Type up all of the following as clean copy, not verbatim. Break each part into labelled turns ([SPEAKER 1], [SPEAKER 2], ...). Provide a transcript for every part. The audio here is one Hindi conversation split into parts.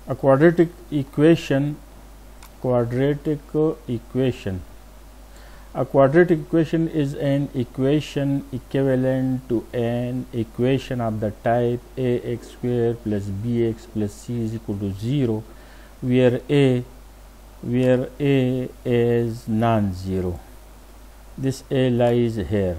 [SPEAKER 1] A quadratic equation. A quadratic equation is an equation equivalent to an equation of the type ax square plus bx plus c is equal to 0, where a is non-zero. This a lies here.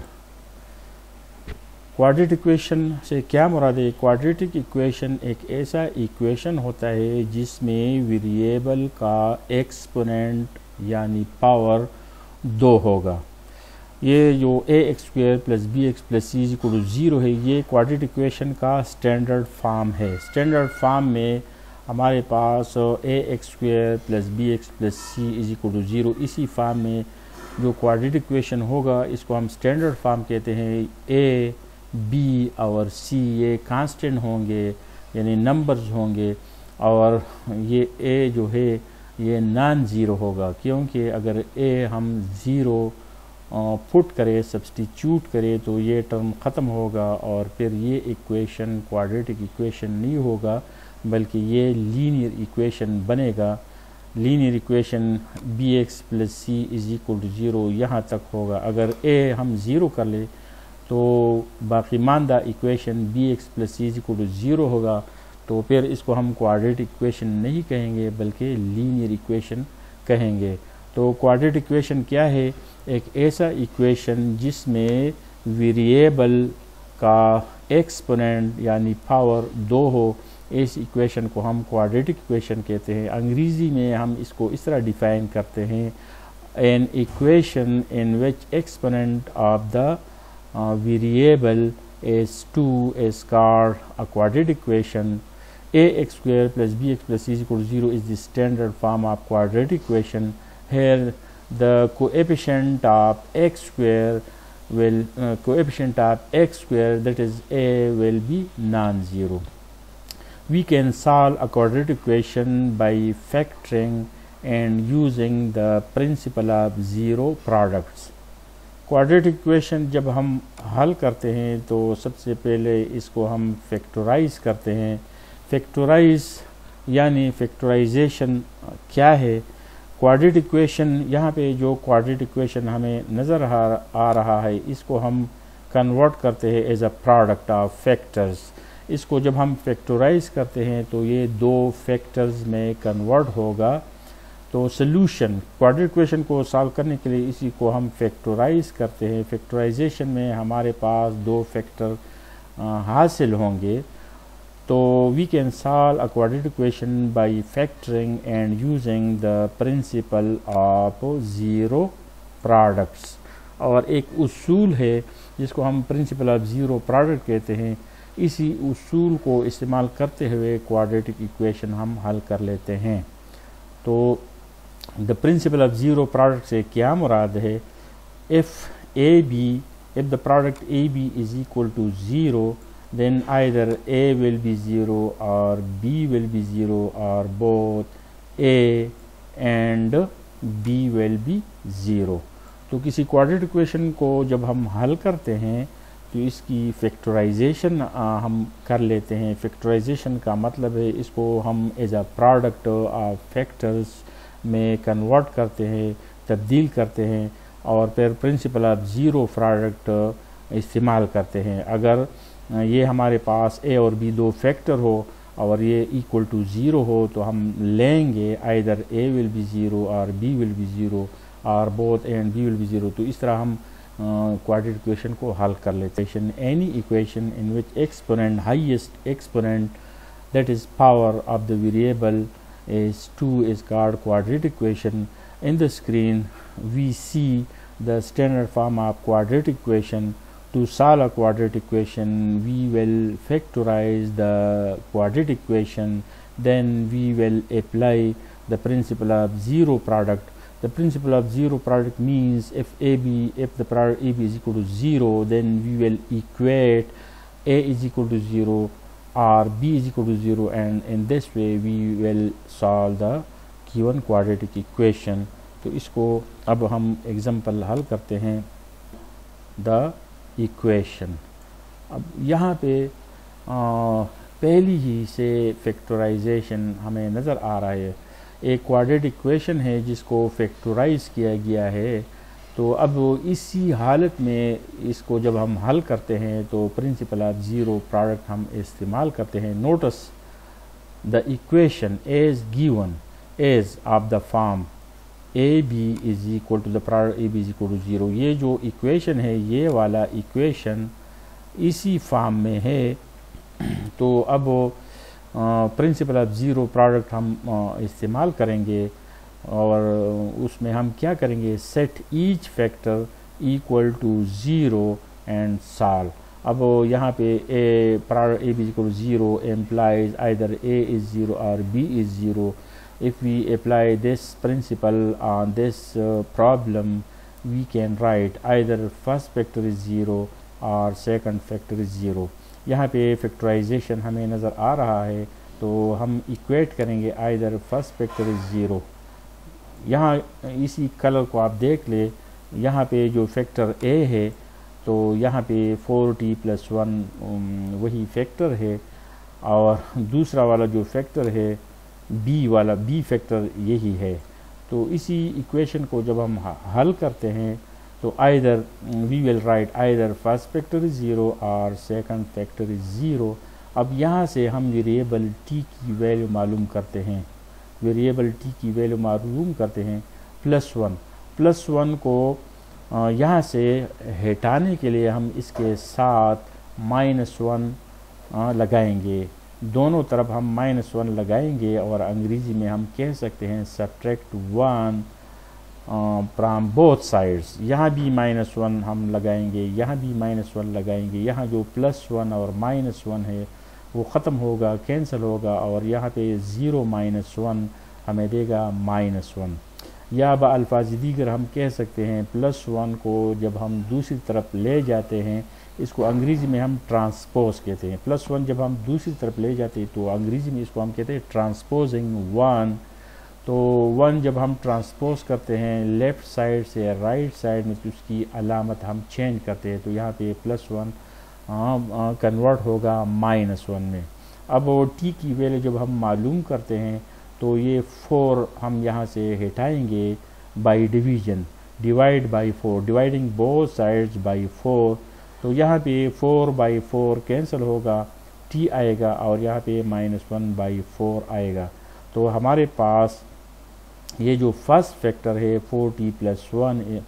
[SPEAKER 1] Quadratic equation से क्या मुराद है? क्वाड्रेटिक इक्वेशन एक ऐसा इक्वेशन होता है जिसमें वेरिएबल का एक्सपोनेंट यानी पावर 2 होगा। ये जो a x square plus b x plus c is equal to 0 है, ये क्वाड्रेटिक इक्वेशन का स्टैंडर्ड फॉर्म है। स्टैंडर्ड फॉर्म में हमारे पास a x square plus b x plus c is equal to 0, इसी फॉर्म में जो क्वाड्रेटिक इक्वेशन होगा इसको हम स्टैंडर्ड फॉर्म कहते हैं। ए बी और सी ये कांस्टेंट होंगे यानी नंबर्स होंगे, और ये ए जो है ये नॉन ज़ीरो होगा, क्योंकि अगर ए हम ज़ीरो पुट करें, सब्स्टिट्यूट करें तो ये टर्म ख़त्म होगा और फिर ये इक्वेशन क्वाड्रेटिक इक्वेशन नहीं होगा बल्कि ये लीनियर इक्वेशन बनेगा। Linear equation b x plus c is equal to 0 यहाँ तक होगा। अगर ए हम ज़ीरो कर ले तो बाकी मानदा equation b x plus c is equal to 0 होगा, तो फिर इसको हम क्वाड्रेटिक इक्वेशन नहीं कहेंगे बल्कि लीनियर इक्वेशन कहेंगे। तो क्वाड्रेटिक इक्वेशन क्या है? एक ऐसा इक्वेशन जिसमें वेरिएबल का एक्सपोनेंट यानी पावर 2 हो, इस इक्वेशन को हम क्वाड्रेटिक इक्वेशन कहते हैं। अंग्रेज़ी में हम इसको इस तरह डिफाइन करते हैं, an equation in which exponent of the variable is 2 is called a quadratic equation. Ax square plus bx plus c is equal to 0 is the standard form of quadratic equation. Here the coefficient of x square that is a will be non-zero. We can solve a quadratic equation by factoring and using the principle of zero products. Quadratic equation जब हम हल करते हैं तो सबसे पहले इसको हम फैक्टराइज करते हैं। फैक्टराइज यानी फैक्टराइजेशन क्या है? क्वाड्रेटिक इक्वेशन, यहाँ पे जो क्वाड्रेटिक इक्वेशन हमें नज़र आ रहा है इसको हम कन्वर्ट करते हैं as a product of factors. इसको जब हम फैक्टराइज करते हैं तो ये 2 फैक्टर्स में कन्वर्ट होगा। तो सोल्यूशन क्वाड्रेटिक इक्वेशन को सॉल्व करने के लिए इसी को हम फैक्टराइज करते हैं। फैक्टराइजेशन में हमारे पास 2 फैक्टर हासिल होंगे। तो we can solve a quadratic equation by factoring and using the principle of zero products. और एक उसूल है जिसको हम प्रिंसिपल ऑफ ज़ीरो प्रोडक्ट कहते हैं। इसी उसूल को इस्तेमाल करते हुए क्वाड्रेटिक इक्वेशन हम हल कर लेते हैं। तो the principle of zero product से क्या मुराद है? If the product A b is equal to 0 then either a will be 0 or b will be 0 or both a and b will be 0। तो किसी क्वाड्रेटिक इक्वेशन को जब हम हल करते हैं तो इसकी फैक्टराइजेशन हम कर लेते हैं। फैक्टराइजेशन का मतलब है इसको हम as a product of factors में कन्वर्ट करते हैं, तब्दील करते हैं और फिर प्रिंसिपल ऑफ ज़ीरो प्रोडक्ट इस्तेमाल करते हैं। अगर ये हमारे पास ए और बी 2 फैक्टर हो और ये इक्वल टू 0 हो तो हम लेंगे आइदर ए विल बी 0 और बी विल बी 0 और both a and b will be 0। तो इस तरह हम क्वाड्रेटिक इक्वेशन को हल कर लेते हैं। Any equation in which exponent highest exponent that is power of the variable is 2 is called quadratic equation. In the screen we see the standard form of quadratic equation. To solve a quadratic equation we will factorize the quadratic equation, then we will apply the principle of zero product. The principle of zero product means if the product AB is equal to 0 then we will equate A is equal to 0 or b is equal to 0, and in this way we will solve the given quadratic equation. तो इसको अब हम एग्जाम्पल हल करते हैं। द इक्वेशन, अब यहाँ पे पहली ही से फैक्टराइजेशन हमें नज़र आ रहा है। एक क्वाड्रेटिक इक्वेशन है जिसको फैक्टराइज किया गया है, तो अब इसी हालत में इसको जब हम हल करते हैं तो प्रिंसिपल ऑफ ज़ीरो प्रोडक्ट हम इस्तेमाल करते हैं। Notice the equation as given as of the form a b is equal to the product A b is equal to zero. ये जो इक्वेशन है, ये वाला इक्वेशन इसी फॉर्म में है। तो अब प्रिंसिपल ऑफ ज़ीरो प्रोडक्ट हम इस्तेमाल करेंगे और उसमें हम क्या करेंगे, set each factor equal to zero and solve. अब यहाँ पे product A B equal to zero implies either A is zero और B is zero. If we apply this principle on this problem, we can write either first factor is 0 or second factor is 0। यहाँ पे फैक्टराइजेशन हमें नज़र आ रहा है, तो हम इक्वेट करेंगे either first factor is 0। यहाँ इसी कलर को आप देख ले, यहाँ पे जो फैक्टर a है तो यहाँ पे 4t + 1 वही फैक्टर है, और दूसरा वाला जो फैक्टर है बी वाला, बी फैक्टर यही है। तो इसी इक्वेशन को जब हम हल करते हैं तो either we will write either first factor is 0 और सेकंड फैक्टर इज 0। अब यहाँ से हम वेरिएबल t की वैल्यू मालूम करते हैं, वेरिएबल t की वैल्यू मालूम करते हैं +1 को यहाँ से हटाने के लिए हम इसके साथ -1 लगाएंगे। दोनों तरफ हम -1 लगाएंगे और अंग्रेज़ी में हम कह सकते हैं सब्ट्रैक्ट 1 फ्रॉम बोथ साइड्स। यहाँ भी -1 हम लगाएंगे, यहाँ भी -1 लगाएंगे। यहाँ जो +1 और -1 है वो ख़त्म होगा, कैंसिल होगा, और यहाँ पे 0 -1 हमें देगा -1। या बअल्फाज़ दीगर हम कह सकते हैं +1 को जब हम दूसरी तरफ ले जाते हैं, इसको अंग्रेज़ी में हम ट्रांसपोज कहते हैं। +1 जब हम दूसरी तरफ ले जाते हैं तो अंग्रेज़ी में इसको हम कहते हैं ट्रांसपोजिंग 1। तो 1 जब हम ट्रांसपोज करते हैं लेफ़्ट साइड से राइट साइड में, तो उसकी अलामत हम चेंज करते हैं, तो यहाँ पे +1 कन्वर्ट होगा -1 में। अब t की वैल्यू जब हम मालूम करते हैं तो ये 4 हम यहाँ से हटाएंगे by division, divide by 4, dividing both sides by 4। तो यहाँ पे 4/4 कैंसिल होगा, t आएगा, और यहाँ पे -1/4 आएगा। तो हमारे पास ये जो फर्स्ट फैक्टर है 4t + 1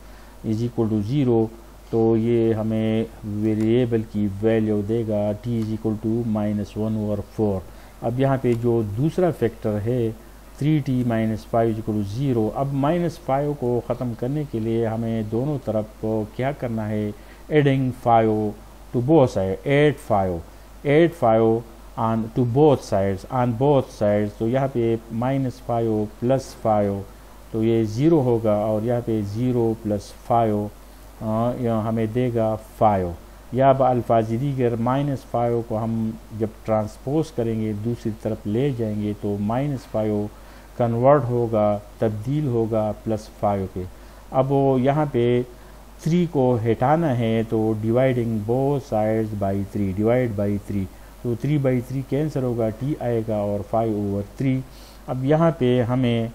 [SPEAKER 1] इज इक्वल टू 0, तो ये हमें वेरिएबल की वैल्यू देगा t इज इक्वल टू -1/4। अब यहाँ पे जो दूसरा फैक्टर है 3t - 5 इज इक्वल टू 0। अब -5 को ख़त्म करने के लिए हमें दोनों तरफ क्या करना है, adding 5 to both sides, add 5 on to both sides, on both sides। तो यहाँ पे -5 + 5 तो ये 0 होगा, और यहाँ पे 0 + 5 हमें देगा 5। या बअल्फाज़ दीगर -5 को हम जब ट्रांसपोज करेंगे दूसरी तरफ ले जाएंगे तो -5 कन्वर्ट होगा, तब्दील होगा +5 के। अब यहाँ पे 3 को हटाना है तो dividing both sides by 3, divide by 3, तो 3/3 कैंसिल होगा, t आएगा और 5/3। अब यहाँ पे हमें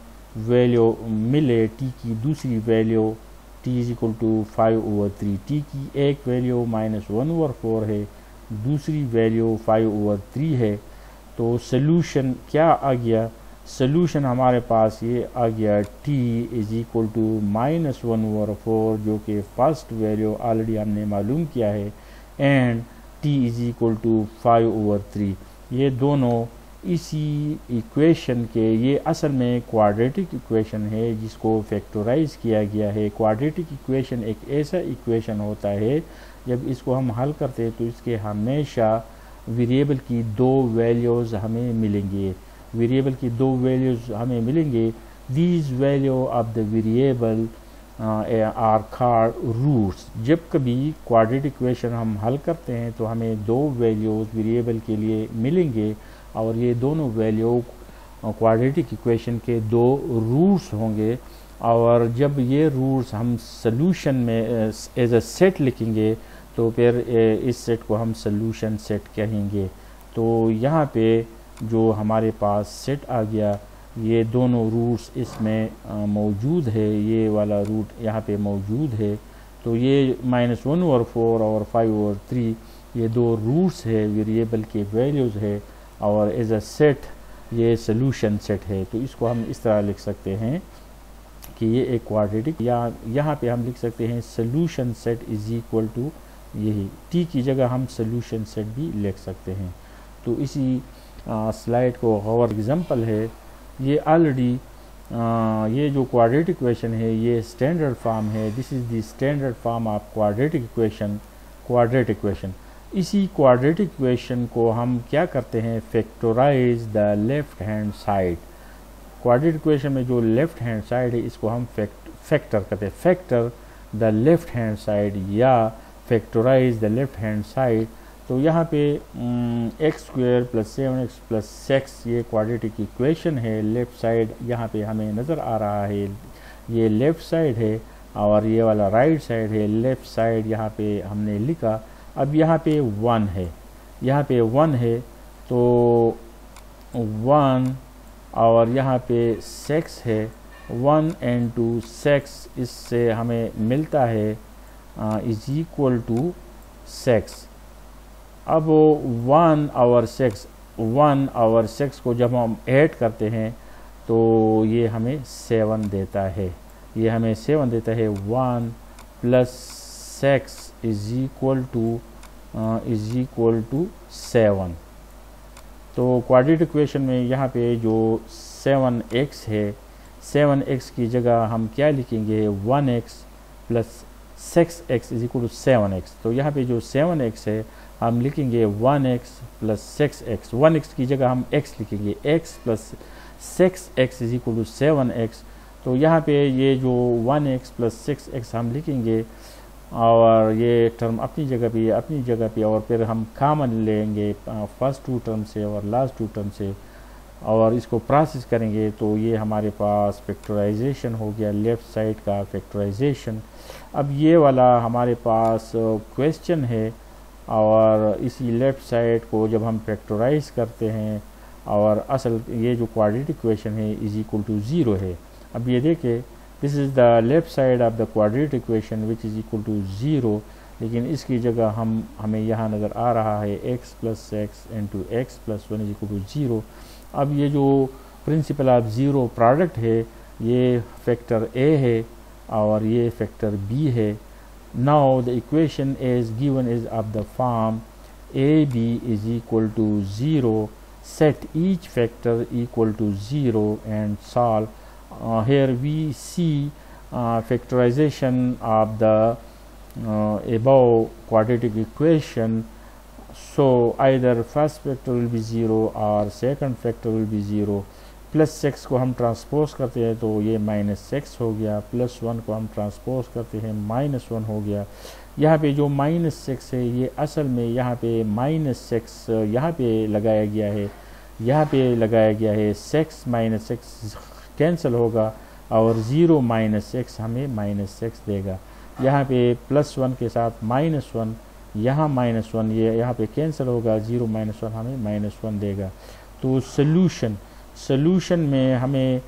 [SPEAKER 1] वैल्यू मिले t की दूसरी वैल्यू, t is equal to 5/3। t की एक वैल्यू -1/4 है, दूसरी वैल्यू 5/3 है। तो सल्यूशन क्या आ गया, सल्यूशन हमारे पास ये आ गया t इज इक्वल टू -1/4, जो कि फर्स्ट वैल्यू ऑलरेडी हमने मालूम किया है, and t is equal to 5/3। ये दोनों इसी इक्वेशन के, ये असल में क्वाड्रेटिक इक्वेशन है जिसको फैक्टराइज किया गया है। क्वाड्रेटिक इक्वेशन एक ऐसा इक्वेशन होता है जब इसको हम हल करते हैं तो इसके हमेशा वेरिएबल की 2 वैल्यूज़ हमें मिलेंगे, वेरिएबल की 2 वैल्यूज़ हमें मिलेंगे। These value of the variable are called roots. जब कभी क्वाड्रेटिक इक्वेशन हम हल करते हैं तो हमें 2 वैल्यूज़ वेरिएबल के लिए मिलेंगे, और ये दोनों वैल्यू क्वाड्रेटिक इक्वेशन के 2 रूट्स होंगे। और जब ये रूट्स हम सल्यूशन में एज अ सेट लिखेंगे तो फिर इस सेट को हम सल्यूशन सेट कहेंगे। तो यहाँ पे जो हमारे पास सेट आ गया, ये दोनों रूट्स इसमें मौजूद है, ये वाला रूट यहाँ पे मौजूद है। तो ये -1/4 और 5/3 ये दो रूट्स है, वेरिएबल के वैल्यूज़ है, और एज अ सेट ये सोल्यूशन सेट है। तो इसको हम इस तरह लिख सकते हैं कि ये एक क्वाड्रेटिक, या यहाँ पे हम लिख सकते हैं solution set is equal to, यही टी की जगह हम सोल्यूशन सेट भी लिख सकते हैं। तो इसी स्लाइड को और एग्जांपल है, ये ऑलरेडी ये जो क्वाड्रेटिक इक्वेशन है ये स्टैंडर्ड फॉर्म है। This is the standard form of quadratic equation. इसी क्वाड्रेटिक इक्वेशन को हम क्या करते हैं, factorise the left hand side. Quadratic equation में जो लेफ्ट हैंड साइड है इसको हम फैक्टर कहते हैं, factor the left hand side या factorise the left hand side. तो यहाँ पे x² + 7x + 6 ये क्वाड्रेटिक इक्वेशन है। लेफ़्ट साइड यहाँ पे हमें नज़र आ रहा है, ये लेफ़्ट साइड है, और ये वाला राइट साइड है। लेफ़्ट साइड यहाँ पे हमने लिखा। अब यहाँ पे 1 है, यहाँ पे 1 है, तो 1 और यहाँ पे 6 है, 1 × 2 6, इससे हमें मिलता है इज इक्वल टू 6। अब 1 और 6 को जब हम ऐड करते हैं तो ये हमें 7 देता है, ये हमें 7 देता है। 1 + 6 इज इक्वल टू 7। तो क्वाड्रेटिक इक्वेशन में यहाँ पे जो 7x है, 7x की जगह हम क्या लिखेंगे, 1x + 6x is equal to 7x। तो यहाँ पे जो 7x है हम लिखेंगे 1x + 6x, 1x की जगह हम x लिखेंगे, x + 6x is equal to 7x। तो यहाँ पे ये जो 1x + 6x हम लिखेंगे, और ये टर्म अपनी जगह पे, और फिर हम कॉमन लेंगे फर्स्ट 2 टर्म से और लास्ट 2 टर्म से, और इसको प्रोसेस करेंगे। तो ये हमारे पास फैक्टराइजेशन हो गया, लेफ़्ट साइड का फैक्टराइजेशन। अब ये वाला हमारे पास क्वेश्चन है, और इसी लेफ़्ट साइड को जब हम फैक्टराइज करते हैं, और असल ये जो क्वाड्रेटिक इक्वेशन है इज इक्वल टू 0 है। अब ये देखिए, this is the left side of the quadratic equation which is equal to 0, लेकिन इसकी जगह हमें यहाँ नज़र आ रहा है x + 6 × x + 1 is equal to 0। अब ये जो प्रिंसिपल ऑफ ज़ीरो प्रोडक्ट है, ये फैक्टर a है और ये फैक्टर b है। Now the equation is given is of the form AB is equal to 0, set each factor equal to 0 and solve. Here we see factorization of the above quadratic equation. So either first factor will be 0 or second factor will be 0. +6 को हम ट्रांसपोज करते हैं तो ये -6 हो गया, +1 को हम ट्रांसपोज करते हैं -1 हो गया। यहाँ पे जो -6 है ये असल में यहाँ पे -6 यहाँ पे लगाया गया है, यहाँ पे लगाया गया है। 6 -6 कैंसिल होगा और 0 - 6 हमें -6 देगा। यहाँ पे +1 के साथ -1, यहाँ -1, ये यहाँ पे कैंसिल होगा, 0 - 1 हमें -1 देगा। तो सोल्यूशन में हमें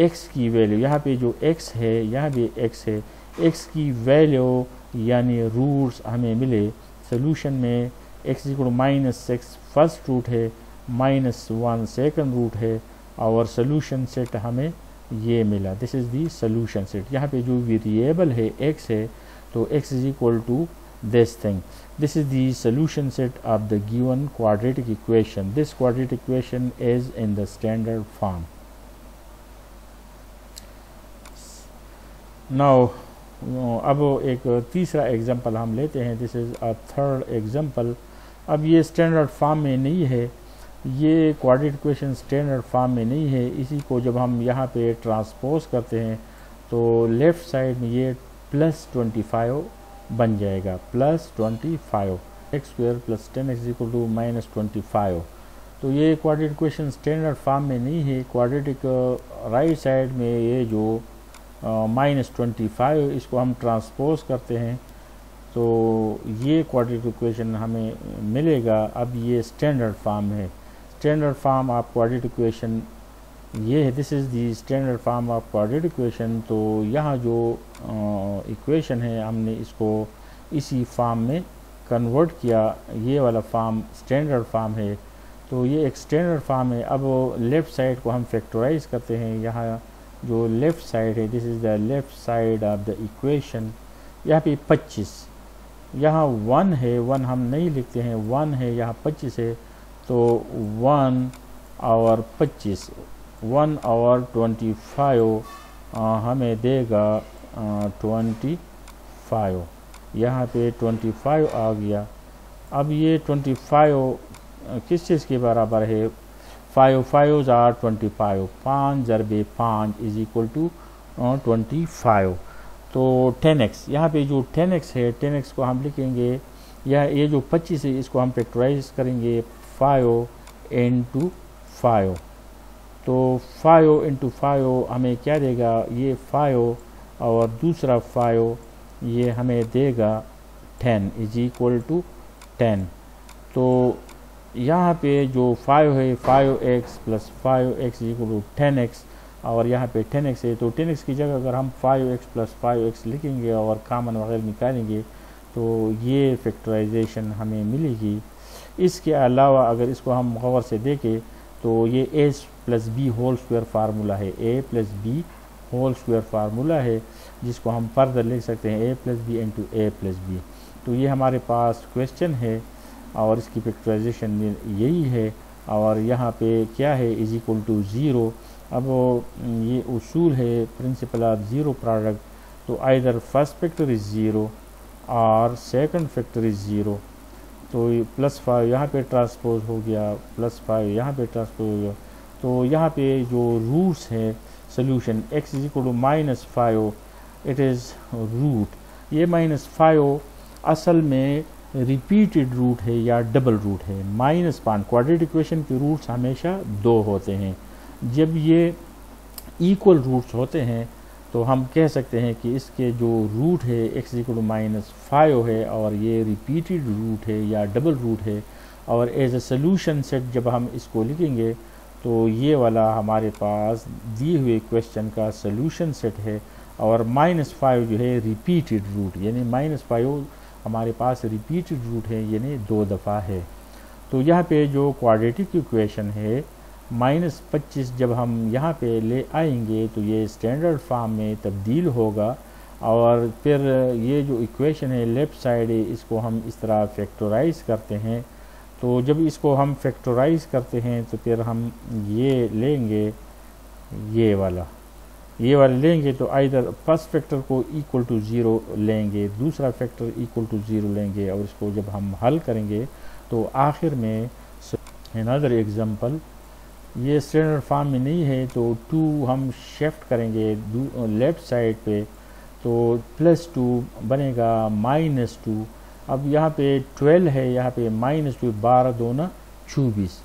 [SPEAKER 1] x की वैल्यू, यहाँ पे जो x है यहाँ भी x है, x की वैल्यू यानी रूट्स हमें मिले। सोल्यूशन में x = -6 फर्स्ट रूट है, -1 सेकंड रूट है, और सोल्यूशन सेट हमें ये मिला। This is the solution set. यहाँ पे जो वेरिएबल है x है, तो x = this thing. This is the solution set of the given quadratic equation. This quadratic equation is in the standard form. Now अब एक तीसरा एग्जांपल हम लेते हैं। This is a third example. अब ये स्टैंडर्ड फॉर्म में नहीं है, ये क्वाड्रेटिक इक्वेशन स्टैंडर्ड फॉर्म में नहीं है। इसी को जब हम यहाँ पे ट्रांसपोज करते हैं तो लेफ़्ट साइड में ये +25 बन जाएगा, +25, x² + 10x = -25। तो ये क्वाड्रेटिक इक्वेशन स्टैंडर्ड फॉर्म में नहीं है। क्वाड्रेटिक राइट साइड में ये जो -25 इसको हम ट्रांसपोज करते हैं तो ये क्वाड्रेटिक इक्वेशन हमें मिलेगा। अब ये स्टैंडर्ड फॉर्म है, standard form of quadratic equation ये है, this is the standard form of quadratic equation. तो यहाँ जो इक्वेशन है हमने इसको इसी फॉर्म में कन्वर्ट किया, ये वाला फॉर्म स्टैंडर्ड फॉर्म है। तो ये एक स्टैंडर्ड फॉर्म है। अब लेफ़्ट साइड को हम फैक्टराइज करते हैं। यहाँ जो लेफ़्ट साइड है, this is the left side of the equation. यहाँ पे 25, यहाँ 1 है, 1 हम नहीं लिखते हैं, 1 है, यहाँ 25 है। तो 1 और 25, 1 और 25 हमें देगा 25। यहाँ पे 25 आ गया। अब ये 25 किस चीज़ के बराबर है? 5 5 आर 25, 5 ज़रबे 5 इज इक्वल टू 25। तो 10x, यहाँ पे जो 10x है, 10x को हम लिखेंगे, या ये जो 25 है इसको हम फैक्टराइज करेंगे 5 इंटू 5। तो 5 इंटू 5 हमें क्या देगा? ये 5 और दूसरा 5 ये हमें देगा 10 इज इक्वल टू 10। तो यहाँ पे जो 5 है, 5x plus 5x equal to 10x, और यहाँ पे 10x है। तो 10x की जगह अगर हम 5x प्लस 5x लिखेंगे और कॉमन वगैरह निकालेंगे तो ये फैक्टराइजेशन हमें मिलेगी। इसके अलावा अगर इसको हम गौर से देखें तो ये a plus b whole square formula है, a plus b whole square formula है, जिसको हम फर्दर लिख सकते हैं a plus b into a plus b. तो ये हमारे पास क्वेश्चन है और इसकी फैक्टराइजेशन यही है। और यहाँ पे क्या है? Is equal to 0। अब ये उसूल है प्रिंसिपल ऑफ ज़ीरो प्रोडक्ट। तो आइदर फर्स्ट फैक्टर इज़ 0 और सेकंड फैक्टर इज़ 0। तो +5 यहाँ पे ट्रांसपोज हो गया, +5 यहाँ पे ट्रांसपोज हो गया। तो यहाँ पे जो रूट्स है solution x is equal to -5, it is root. ये -5 असल में रिपीटेड रूट है या डबल रूट है। -5 क्वाड्रेटिक इक्वेशन के रूट्स हमेशा 2 होते हैं। जब ये इक्वल रूट्स होते हैं तो हम कह सकते हैं कि इसके जो रूट है x इक्वल टू -5 है और ये रिपीटेड रूट है या डबल रूट है। और एज ए सोल्यूशन सेट जब हम इसको लिखेंगे तो ये वाला हमारे पास दिए हुए क्वेश्चन का सोल्यूशन सेट है। और -5 जो है रिपीटेड रूट, यानी -5 हमारे पास रिपीटेड रूट है, यानी 2 दफ़ा है। तो यहाँ पे जो क्वाड्रेटिक इक्वेशन है -25 जब हम यहाँ पे ले आएंगे तो ये स्टैंडर्ड फॉर्म में तब्दील होगा। और फिर ये जो इक्वेशन है लेफ़्ट साइड है, इसको हम इस तरह फैक्टराइज करते हैं। तो जब इसको हम फैक्टराइज करते हैं तो फिर हम ये लेंगे, ये वाला लेंगे। तो आइदर फर्स्ट फैक्टर को इक्वल टू 0 लेंगे, दूसरा फैक्टर इक्वल टू 0 लेंगे, और इसको जब हम हल करेंगे तो आखिर में अनदर एग्जांपल, ये स्टैंडर्ड फॉर्म में नहीं है तो 2 हम शिफ्ट करेंगे लेफ़्ट साइड पे, तो +2 बनेगा -2। अब यहाँ पे 12 है, यहाँ पे -2, 12 दूना 24,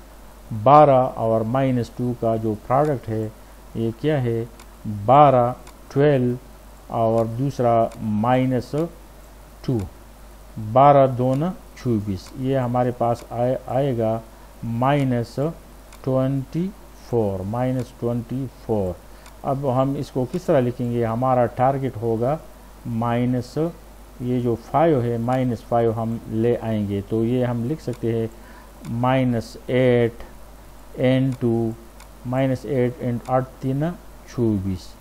[SPEAKER 1] 12 और -2 का जो प्रोडक्ट है ये क्या है? 12, 12 और दूसरा -2, 12 दूना 24, ये हमारे पास आएगा -24। अब हम इसको किस तरह लिखेंगे? हमारा टारगेट होगा माइनस, ये जो 5 है -5 हम ले आएंगे। तो ये हम लिख सकते हैं -8 into -8 into 8 3 24,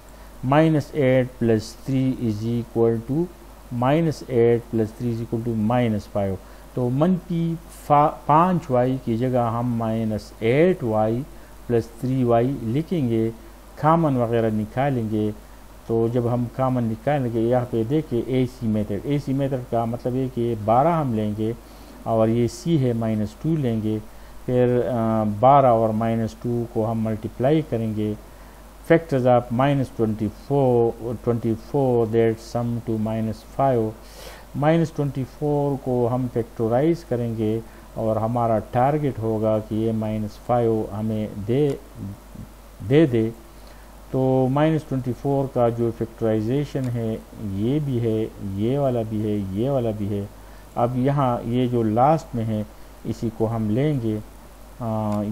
[SPEAKER 1] -8 plus 3 is equal to -8 plus 3 is equal to -5। तो -5y की जगह हम -8y प्लस 3y लिखेंगे, कॉमन वगैरह निकालेंगे। तो जब हम कॉमन निकालेंगे, यहाँ पे देखिए AC मेथड का मतलब है कि 12 हम लेंगे और ये C है -2 लेंगे, फिर 12 और -2 को हम मल्टीप्लाई करेंगे। Factors of -24 that sum to -5, -24 को हम फैक्टराइज करेंगे और हमारा टारगेट होगा कि ये -5 हमें दे। तो तो -24 का जो फैक्टराइजेशन है ये भी है, ये वाला भी है, ये वाला भी है। अब यहाँ ये जो लास्ट में है इसी को हम लेंगे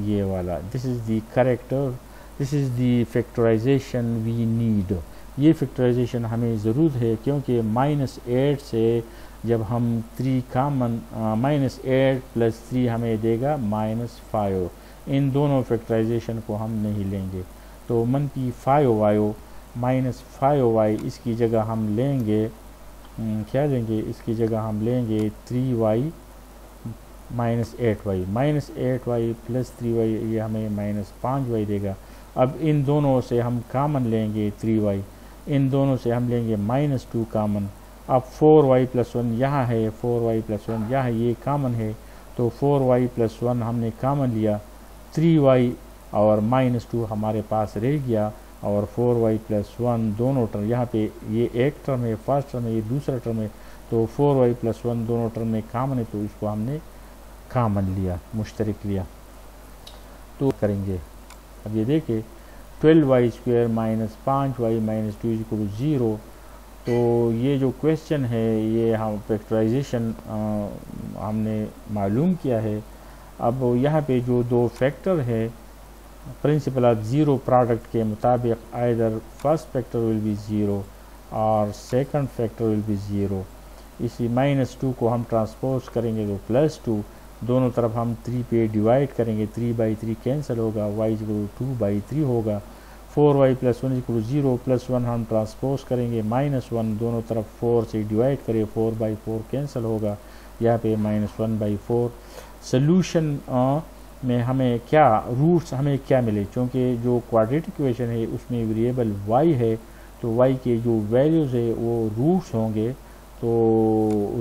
[SPEAKER 1] ये वाला। This is the character, this is the factorisation we need. ये फैक्टराइजेशन हमें ज़रूरत है क्योंकि -8 से जब हम 3 कामन -8 + 3 हमें देगा -5। इन दोनों फैक्टराइजेशन को हम नहीं लेंगे, तो -5y -5y इसकी जगह हम लेंगे क्या लेंगे, इसकी जगह हम लेंगे 3y -8y। -8y + 3y ये हमें -5y देगा। अब इन दोनों से हम कामन लेंगे 3y, इन दोनों से हम लेंगे -2 कामन। अब 4y + 1 यहाँ है, 4y + 1 यहाँ ये कामन है, तो 4y + 1 हमने कामन लिया, 3y और -2 हमारे पास रह गया, और 4y + 1 दोनों टर्म यहाँ पे ये एक टर्म है, फर्स्ट टर्म है, ये दूसरा टर्म है, तो 4y + 1 दोनों टर्म में कामन है, तो इसको हमने कामन लिया, मुश्तरक लिया। तो करेंगे अब ये देखें 12y² - 5y - 2 = 0। तो ये जो क्वेश्चन है ये हम फैक्टराइजेशन हमने मालूम किया है। अब यहाँ पे जो दो फैक्टर है प्रिंसिपल ऑफ ज़ीरो प्रोडक्ट के मुताबिक either first factor will be zero और second factor will be zero. इसी -2 को हम ट्रांसपोज करेंगे तो +2, दोनों तरफ हम 3 पे डिवाइड करेंगे, 3/3 कैंसिल होगा, y = 2/3 होगा। 4y + 1 = 0, +1 हम ट्रांसपोज करेंगे, -1 दोनों तरफ 4 से डिवाइड करें, 4/4 कैंसिल होगा, यहाँ पे -1/4। सोल्यूशन में हमें क्या रूट्स हमें क्या मिले, क्योंकि जो क्वाड्रेटिक इक्वेशन है उसमें वेरिएबल y है, तो y के जो वैल्यूज़ है वो रूट्स होंगे। तो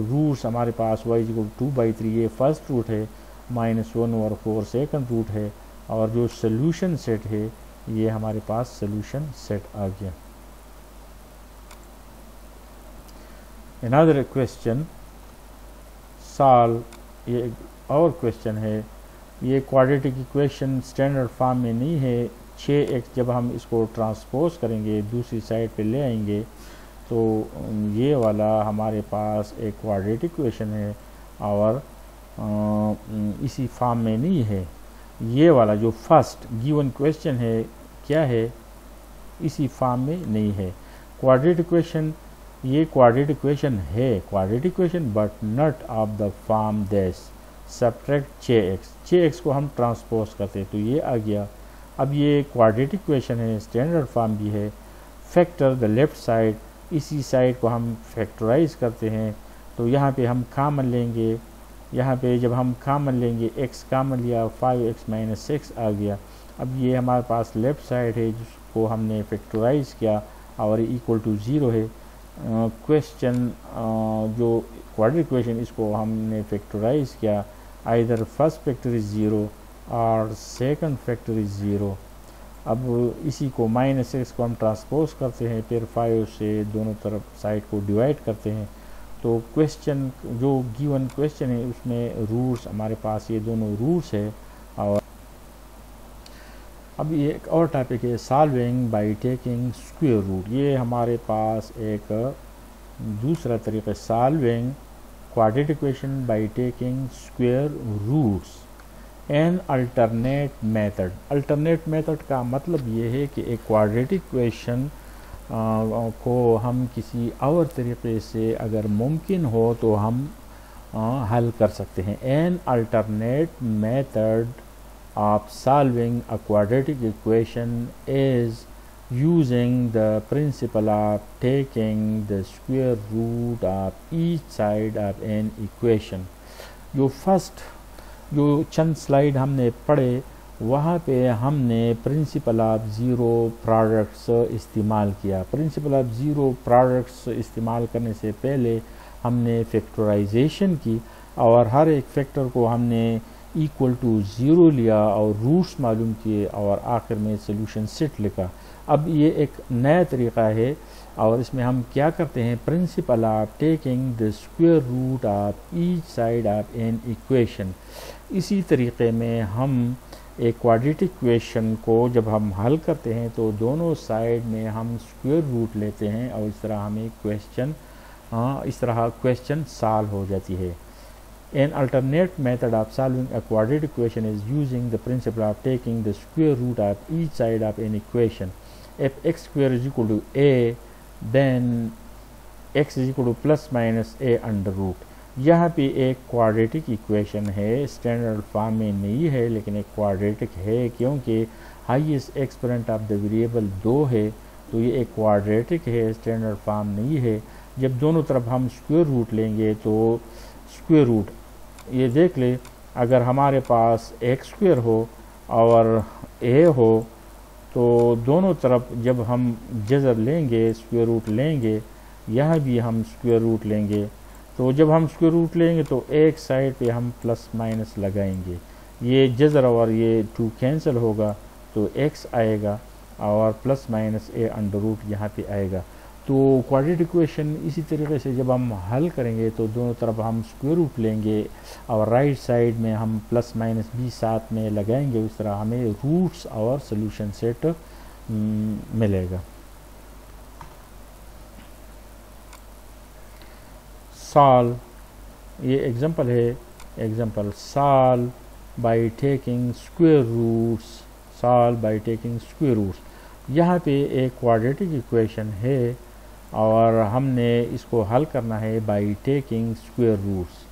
[SPEAKER 1] रूट्स हमारे पास y = 2/3 ये फर्स्ट रूट है, -1 और 4 सेकंड रूट है, और जो सोल्यूशन सेट है ये हमारे पास सोल्यूशन सेट आ गया। अनदर क्वेश्चन सॉल्व, ये और क्वेश्चन है, ये क्वाड्रेटिक इक्वेशन स्टैंडर्ड फॉर्म में नहीं है। 6x जब हम इसको ट्रांसपोज करेंगे दूसरी साइड पे ले आएंगे तो ये वाला हमारे पास एक क्वाड्रेटिक इक्वेशन है और इसी फॉर्म में नहीं है। ये वाला जो फर्स्ट गिवन क्वेश्चन है क्या है, इसी फॉर्म में नहीं है। क्वाड्रेटिक इक्वेशन, ये क्वाड्रेटिक इक्वेशन है, quadratic equation but not of the form this subtract 6x को हम ट्रांसपोज करते हैं तो ये आ गया। अब ये क्वाड्रेटिक इक्वेशन है, स्टैंडर्ड फॉर्म भी है। फैक्टर द लेफ्ट साइड, इसी साइड को हम फैक्टराइज करते हैं, तो यहाँ पे हम कामन लेंगे, यहाँ पे जब हम कामन लेंगे x कामन लिया, 5x - 6 आ गया। अब ये हमारे पास लेफ़्ट साइड है जिसको हमने फैक्टराइज किया और = 0 है। क्वेश्चन जो क्वाड्रेटिक इक्वेशन इसको हमने फैक्टराइज किया, आइदर फर्स्ट फैक्टर इज़ 0 और सेकंड फैक्टर इज़ 0। अब इसी को -6 को हम ट्रांसपोज करते हैं, फिर 5 से दोनों तरफ साइड को डिवाइड करते हैं। तो क्वेश्चन जो गिवन क्वेश्चन है उसमें रूट्स हमारे पास ये दोनों रूट्स है। और अब ये एक और टॉपिक है solving by taking square root. ये हमारे पास एक दूसरा तरीका, solving quadratic equation by taking square roots an alternate method. Alternate method का मतलब ये है कि एक क्वाड्रेटिक इक्वेशन को हम किसी और तरीके से अगर मुमकिन हो तो हम हल कर सकते हैं। N alternate method of solving a quadratic equation is using the principle of taking the square root of each side of an equation। जो चंद स्लाइड हमने पढ़े वहाँ पे हमने प्रिंसिपल ऑफ ज़ीरो प्रोडक्ट्स इस्तेमाल किया। प्रिंसिपल ऑफ ज़ीरो प्रोडक्ट्स इस्तेमाल करने से पहले हमने फैक्टराइजेशन की और हर एक फैक्टर को हमने = 0 लिया और रूट्स मालूम किए और आखिर में सोल्यूशन सेट लिखा। अब ये एक नया तरीका है और इसमें हम क्या करते हैं, principle of taking the square root of each side of an equation. इसी तरीके में हम एक क्वाड्रेटिक इक्वेशन को जब हम हल करते हैं तो दोनों साइड में हम स्क्वायर रूट लेते हैं और इस तरह हमें क्वेश्चन सॉल्व हो जाती है। An alternate method of solving a quadratic equation is using the principle of taking the square root of each side of an equation. If x square is equal to a, then x is equal to plus minus a under root. यहाँ पे एक क्वाड्रेटिक इक्वेशन है, स्टैंडर्ड फॉर्म में नहीं है लेकिन एक क्वाड्रेटिक है, क्योंकि highest exponent of the variable 2 है तो ये एक क्वाड्रेटिक है, स्टैंडर्ड फॉर्म नहीं है। जब दोनों तरफ हम स्क्वायर रूट लेंगे तो स्क्वायर रूट, ये देख ले, अगर हमारे पास एक्स स्क्वायर हो और ए हो तो दोनों तरफ जब हम जज़र लेंगे, स्क्वायर रूट लेंगे, यहाँ भी हम स्क्वायर रूट लेंगे, तो जब हम स्क्वायर रूट लेंगे तो एक साइड पे हम प्लस माइनस लगाएंगे, ये जज़र और ये 2 कैंसिल होगा तो x आएगा और plus minus a under root यहाँ पे आएगा। तो क्वाड्रेटिक इक्वेशन इसी तरीके से जब हम हल करेंगे तो दोनों तरफ हम स्क्वायर रूट लेंगे और राइट साइड में हम प्लस माइनस b साथ में लगाएंगे, उस तरह हमें रूट्स और सोल्यूशन सेट मिलेगा। सॉल्व, ये एग्जांपल है, example solve by taking square roots, solve by taking square roots. यहाँ पे एक क्वाड्रेटिक इक्वेशन है और हमने इसको हल करना है by taking square roots.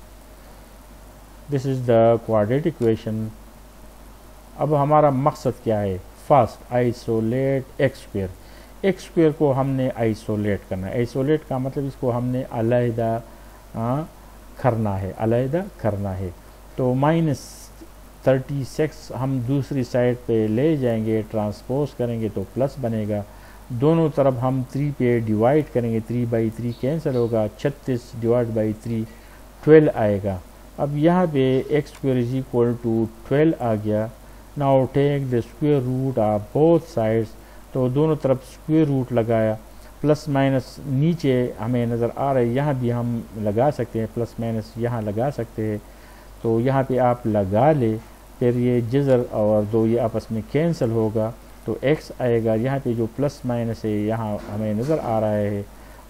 [SPEAKER 1] This is the quadratic equation. अब हमारा मकसद क्या है? First isolate x square. X square को हमने आइसोलेट करना है। आइसोलेट का मतलब इसको हमने अलहदा करना है, अलहदा करना है। तो -36 हम दूसरी साइड पे ले जाएंगे, ट्रांसपोज करेंगे तो प्लस बनेगा। दोनों तरफ हम 3 पे डिवाइड करेंगे, 3/3 कैंसिल होगा, 36 डिवाइड बाई 3 12 आएगा। अब यहाँ पे x square is equal to 12 आ गया। Now take the square root of both sides, तो दोनों तरफ स्क्वायर रूट लगाया, प्लस माइनस नीचे हमें नज़र आ रहा है, यहाँ भी हम लगा सकते हैं, प्लस माइनस यहाँ लगा सकते हैं, तो यहाँ पे आप लगा ले, फिर ये जज़र और 2 ये आपस में कैंसिल होगा तो x आएगा। यहाँ पे जो प्लस माइनस है यहाँ हमें नज़र आ रहा है।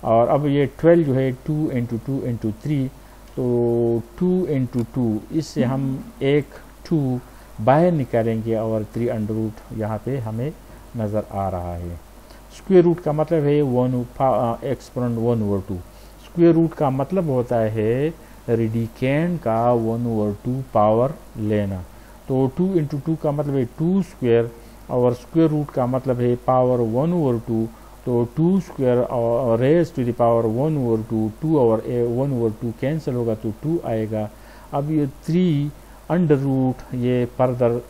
[SPEAKER 1] और अब ये 12 जो है 2 × 2 × 3, तो 2 × 2, इससे हम एक 2 बाहर निकालेंगे और 3 अंडर रूट यहाँ पे हमें नज़र आ रहा है। स्क्वायर रूट का मतलब है एक्सपोनेंट 1/2। स्क्वायर रूट का मतलब होता है रेडिकेंड का 1/2 पावर लेना। तो 2 × 2 का मतलब है 2 स्क्वायर और स्क्वायर रूट का मतलब है पावर 1/2, तो 2 स्क्वायर और रेज टू द पावर 1/2, 2 और 1/2 कैंसिल होगा तो 2 आएगा। अब ये 3 अंडर रूट ये फर्दर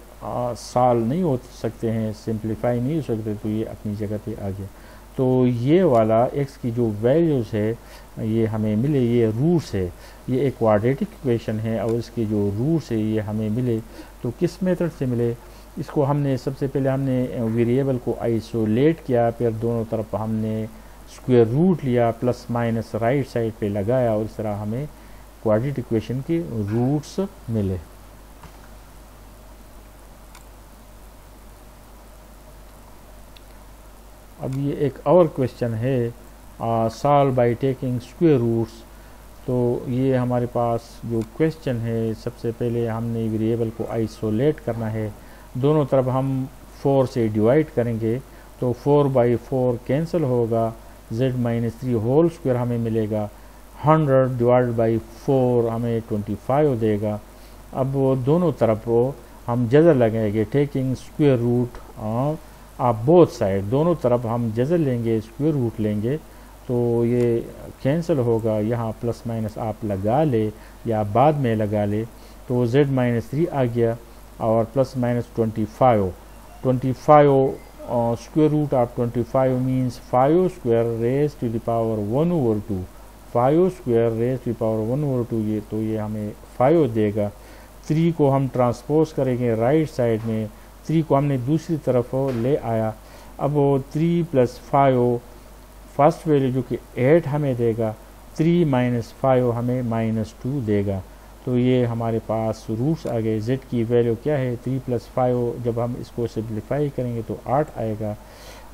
[SPEAKER 1] सॉल्व नहीं हो सकते हैं, सिंप्लीफाई नहीं हो सकते, तो ये अपनी जगह पे आ गया। तो ये वाला x की जो वैल्यूज़ है ये हमें मिले, ये रूट्स है, ये एक क्वाड्रेटिक इक्वेशन है और इसके जो रूट्स है ये हमें मिले। तो किस मेथड से मिले? इसको हमने सबसे पहले हमने वेरिएबल को आइसोलेट किया, फिर दोनों तरफ हमने स्क्वायर रूट लिया, प्लस माइनस राइट साइड पे लगाया और इस तरह हमें क्वाड्रेटिक इक्वेशन के रूट्स मिले। अब ये एक और क्वेश्चन है, solve by taking square roots. तो ये हमारे पास जो क्वेश्चन है, सबसे पहले हमने वेरिएबल को आइसोलेट करना है, दोनों तरफ हम 4 से डिवाइड करेंगे तो 4/4 कैंसिल होगा, z-3 होल स्क्वायर हमें मिलेगा, 100 डिवाइड बाई 4 हमें 25 देगा। अब वो दोनों तरफ हम जज़र लगाएंगे, टेकिंग स्क्वायर रूट आप बोथ साइड, दोनों तरफ हम जज़र लेंगे, स्क्वायर रूट लेंगे, तो ये कैंसिल होगा, यहाँ प्लस माइनस आप लगा ले या बाद में लगा ले, तो z-3 आ गया और plus minus 25 square root of 25 means 5 square raise to the power 1/2, 5 square raise to the power 1/2, ये तो ये हमें 5 देगा। 3 को हम ट्रांसपोज करेंगे राइट साइड में, 3 को हमने दूसरी तरफ ले आया। अब वो 3 + 5 फर्स्ट वैल्यू जो कि 8 हमें देगा, 3 - 5 हमें -2 देगा। तो ये हमारे पास रूट्स आ गए। z की वैल्यू क्या है 3 + 5, जब हम इसको सिंप्लीफाई करेंगे तो 8 आएगा।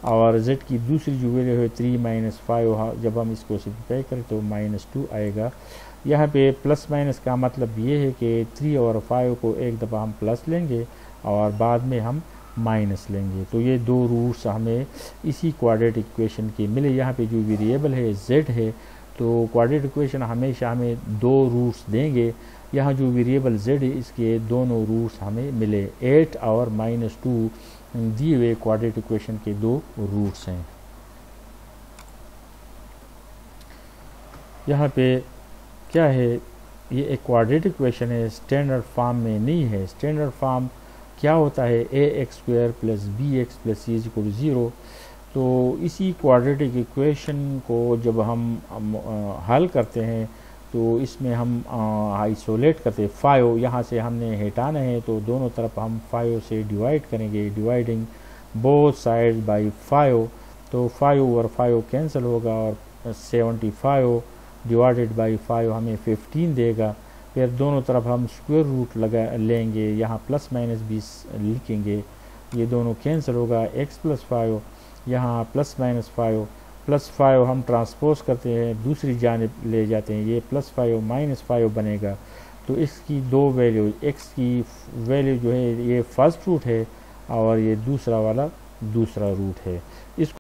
[SPEAKER 1] और z की दूसरी जो वैल्यू है 3 - 5, जब हम इसको सिंप्लीफाई करें तो -2 आएगा। यहाँ पे प्लस माइनस का मतलब ये है कि 3 और 5 को एक दफ़ा हम प्लस लेंगे और बाद में हम माइनस लेंगे। तो ये दो रूट्स हमें इसी क्वाड्रेटिक इक्वेशन के मिले। यहाँ पे जो वेरिएबल है z है, तो क्वाड्रेटिक इक्वेशन हमेशा हमें दो रूट्स देंगे। यहाँ जो वेरिएबल z है इसके दोनों रूट्स हमें मिले। 8 और -2 दिए हुए क्वाड्रेटिक इक्वेशन के दो रूट्स हैं। यहाँ पे क्या है, ये एक क्वाड्रेटिक इक्वेशन है, स्टैंडर्ड फॉर्म में नहीं है। स्टैंडर्ड फॉर्म क्या होता है, ax² + bx + c = 0। तो इसी क्वाड्रेटिक इक्वेशन को जब हम हल करते हैं तो इसमें हम आइसोलेट करते हैं 5, यहाँ से हमने हटाना है तो दोनों तरफ हम 5 से डिवाइड करेंगे, डिवाइडिंग बोथ साइड बाय 5। तो 5 ओवर 5 कैंसिल होगा और 75 डिवाइडेड बाय 5 हमें 15 देगा। फिर दोनों तरफ हम स्क्वायर रूट लगा लेंगे, यहाँ प्लस माइनस भी लिखेंगे, ये दोनों कैंसिल होगा। x + 5 यहाँ +-5 +5 हम ट्रांसपोज करते हैं, दूसरी जानिब ले जाते हैं, ये +5 -5 बनेगा। तो इसकी दो वैल्यू, x की वैल्यू जो है ये फर्स्ट रूट है और ये दूसरा वाला दूसरा रूट है। इसको